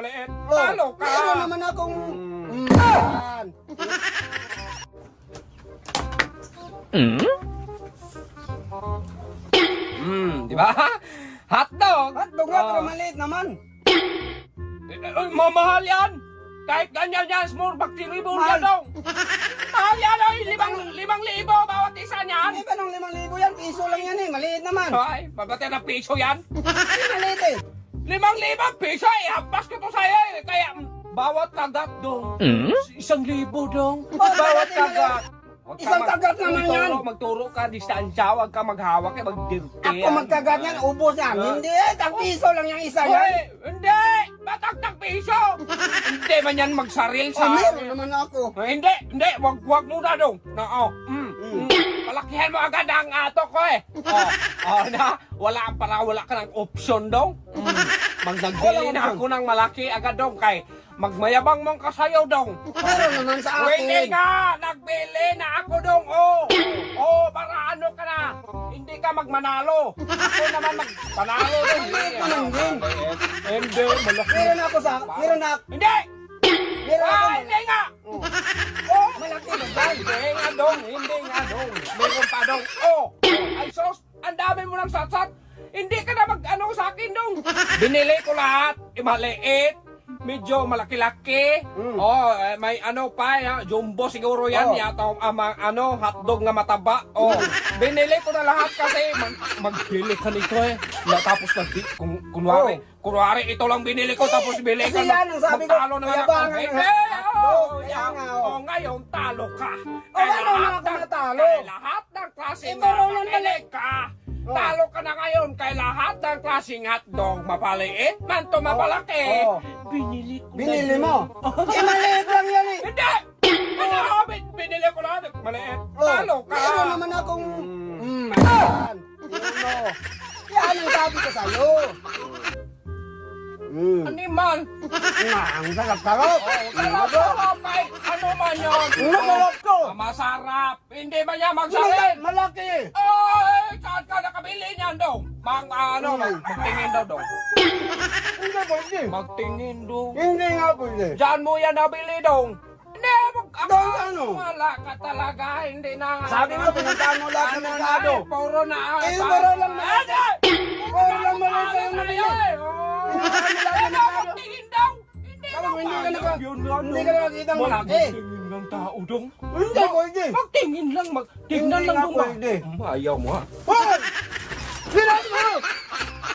maliit. Talo ka. Meron naman akong... Di ba? Hotdog. Hotdog nga, pero maliit naman. Mamahal yan. Kahit ganyan yan, small bacteria Mahal. dong. Mahal yan, ay, 5,000 bawat isa niyan. Ano ba nung 5,000 yan? Piso lang yan eh, maliit naman. Ay, babati ng piso yan. Ay, maliit eh. 5,000 piso, ihampas ko to sa'yo eh. Kaya, bawat kagat dong. 1,000 dong. Bawat kagat. Huwag ka Isang kagat naman yan. Magturo ka, distansya, huwag ka maghawak, magdirti. Ako magkagat yan, ubos yan. Hindi eh, tag piso lang yung isa yan. Hoy, hindi! Batagtag piso! Hindi man yan magsaril Oh, sa... meron naman ako. Hindi, wag muna dong. Palakihan mo agad ang ato ko eh. Wala ka ng option dong. Magnagbili na ako ng malaki agad dong kay magmayabang mong kasayaw dong. Meron naman sa akin. Hindi nga, nagbili na ako dong. Para ano ka na. Hindi ka magmanalo. Ako naman magpanalo dong. Hindi, malaki. Meron ako sa... Meron na... Hindi! Meron ako. Hindi nga! Malaki na dyan. Hindi nga dong, meron pa dong. Ay sos, ang dami mo ng satsat. Hindi ka na mag-ano sa akin dong. Binili ko lahat, maliit, medyo malaki-laki. May ano pa, jumbo siguro yan, yata hotdog nga mataba. Binili ko na lahat kasi magbili ka nito eh. Tapos kunwari ito lang binili ko tapos bili ka Kasi yan ang sabi ko, magtalo naman ako. mayabangan ng Hindi, hotdog. Kaya nga, ngayon talo ka. Ano naman ako natalo? Kay lahat ng klaseng mapaliit ka. Talo ka na ngayon kay lahat ng klaseng hotdog. Mapaliit man to mapalaki. Binili ko. Binili mo? Eh, maliit lang yan eh. Hindi! Binili ko lahat. Maliit. Talo ka. Meron naman akong... Yan. Yan ang sabi ko sa'yo. Animal. Ang sarap-sarap. Sarap kay ano man yun. Masarap to. Masarap. Hindi ba niya magsarin? Malaki. Ay, saan ka nakabili niyan dong? Magtingin daw dong. Hindi pwede. Magtingin dong. Hindi nga pwede. Diyan mo yan nabili dong. Hindi, Dong ano? wala ka talaga, hindi na. Sabi mo, pinuntahan mo lahat ng merkado. Puro na. Puro lang na. Puro lang mo lang sa'yo nabili. Magtingin daw. Hindi ka nakakita mo. Magtingin ng tao dong. Hindi pwede. Magtingin lang, tingnan Hindi lang nga dong ba? pwede. Ayaw mo ha. Hoy! Hindi natin